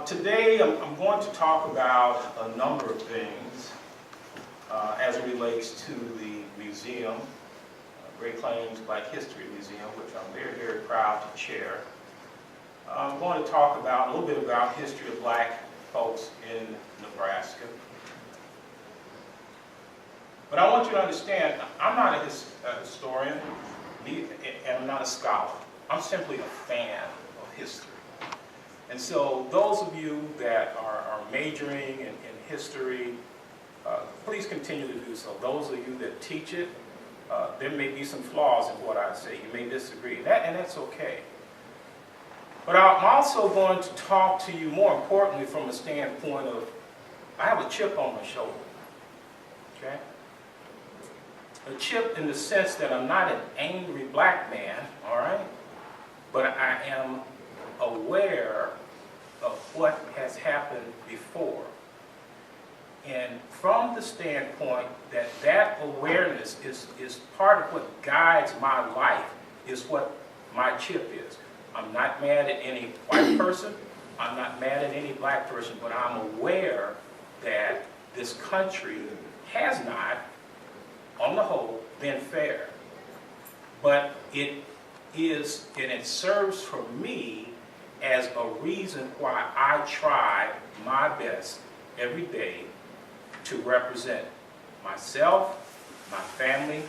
Today I'm going to talk about a number of things as it relates to the museum, Great Plains Black History Museum, which I'm very, very proud to chair. I'm going to talk about a little bit about history of black folks in Nebraska. But I want you to understand, I'm not a historian, and I'm not a scholar. I'm simply a fan of history. And so those of you that are majoring in history, please continue to do so. Those of you that teach it, there may be some flaws in what I say. You may disagree, and that's okay. But I'm also going to talk to you more importantly from a standpoint of, I have a chip on my shoulder, okay? A chip in the sense that I'm not an angry black man, all right? But I am aware of what has happened before. And from the standpoint that that awareness is part of what guides my life, is what my chip is. I'm not mad at any white person, I'm not mad at any black person, but I'm aware that this country has not, on the whole, been fair. But it is, and it serves for me as a reason why I try my best every day to represent myself, my family,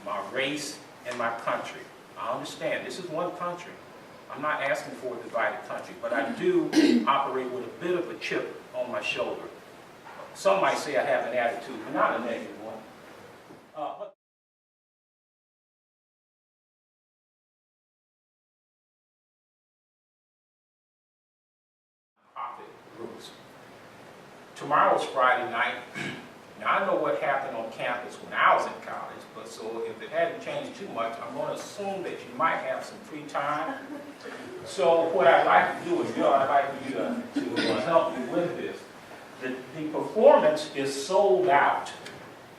my race, and my country. I understand this is one country. I'm not asking for a divided country, but I do operate with a bit of a chip on my shoulder. Some might say I have an attitude, but not a negative one. Groups. Tomorrow's Friday night. Now I know what happened on campus when I was in college, but so if it hadn't changed too much, I'm going to assume that you might have some free time. So what I'd like to do is, I'd like you to help me with this. The performance is sold out.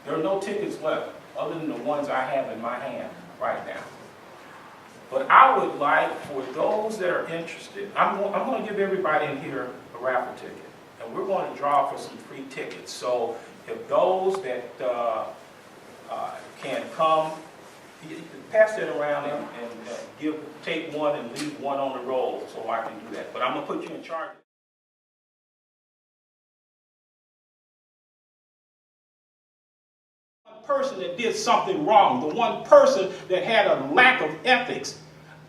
There are no tickets left other than the ones I have in my hand right now. But I would like, for those that are interested, I'm going to give everybody in here a raffle ticket. And we're going to draw for some free tickets. So if those that can come, you can pass that around and take one and leave one on the roll so I can do that. But I'm going to put you in charge. Person that did something wrong, the one person that had a lack of ethics.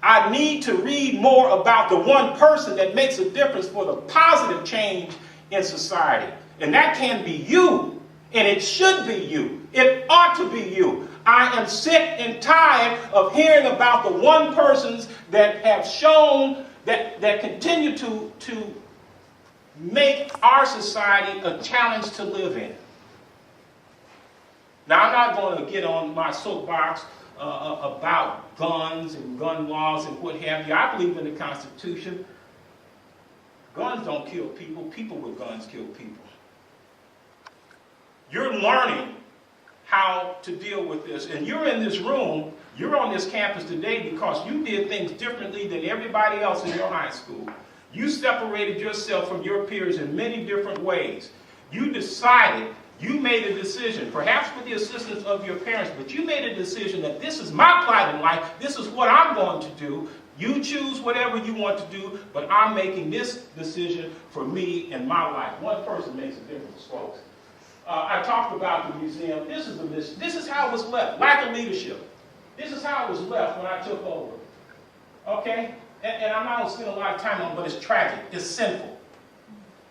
I need to read more about the one person that makes a difference for the positive change in society. And that can be you, and it should be you. It ought to be you. I am sick and tired of hearing about the one persons that have shown that continue to make our society a challenge to live in. Now, I'm not going to get on my soapbox about guns and gun laws and what have you. I believe in the Constitution. Guns don't kill people. People with guns kill people. You're learning how to deal with this. And you're in this room, you're on this campus today because you did things differently than everybody else in your high school. You separated yourself from your peers in many different ways. You decided. You made a decision, perhaps with the assistance of your parents, but you made a decision that this is my plight in life, this is what I'm going to do. You choose whatever you want to do, but I'm making this decision for me and my life. One person makes a difference, folks. I talked about the museum. This is how it was left, lack of leadership. This is how it was left when I took over. Okay? And I'm not going to spend a lot of time on it, but it's tragic. It's sinful.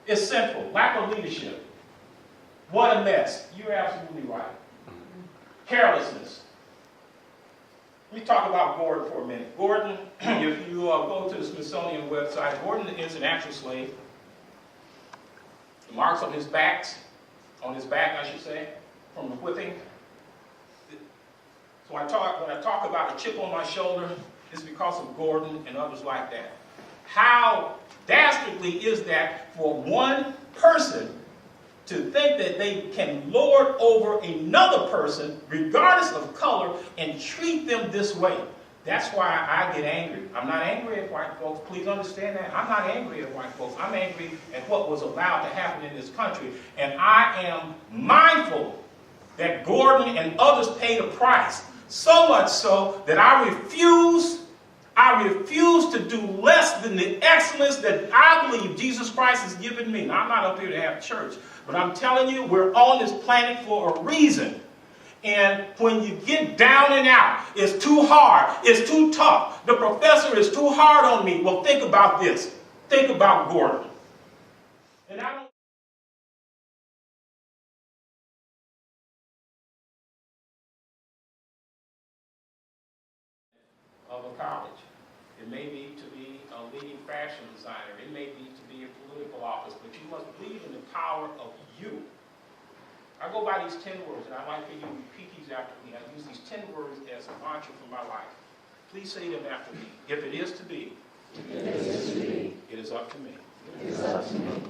It's sinful. Lack of leadership. What a mess. You're absolutely right. Carelessness. Let me talk about Gordon for a minute. Gordon, if you go to the Smithsonian website, Gordon is an actual slave. The marks on his back, I should say, from the whipping. So when I talk about a chip on my shoulder, it's because of Gordon and others like that. How dastardly is that for one person to think that they can lord over another person, regardless of color, and treat them this way? That's why I get angry. I'm not angry at white folks. Please understand that. I'm not angry at white folks. I'm angry at what was allowed to happen in this country. And I am mindful that Gordon and others paid a price. So much so that I refuse to do less than the excellence that I believe Jesus Christ has given me. Now, I'm not up here to have church, but I'm telling you, we're on this planet for a reason. And when you get down and out, it's too hard, it's too tough, the professor is too hard on me. Well, think about this. Think about Gordon. And I don't of a college. It may be to be a leading fashion designer. It may be to be in political office, but you must believe in the power of you. I go by these 10 words, and I'd like for you to repeat these after me. I use these 10 words as a mantra for my life. Please say them after me. If it is to be, it is up to me. It is up to me.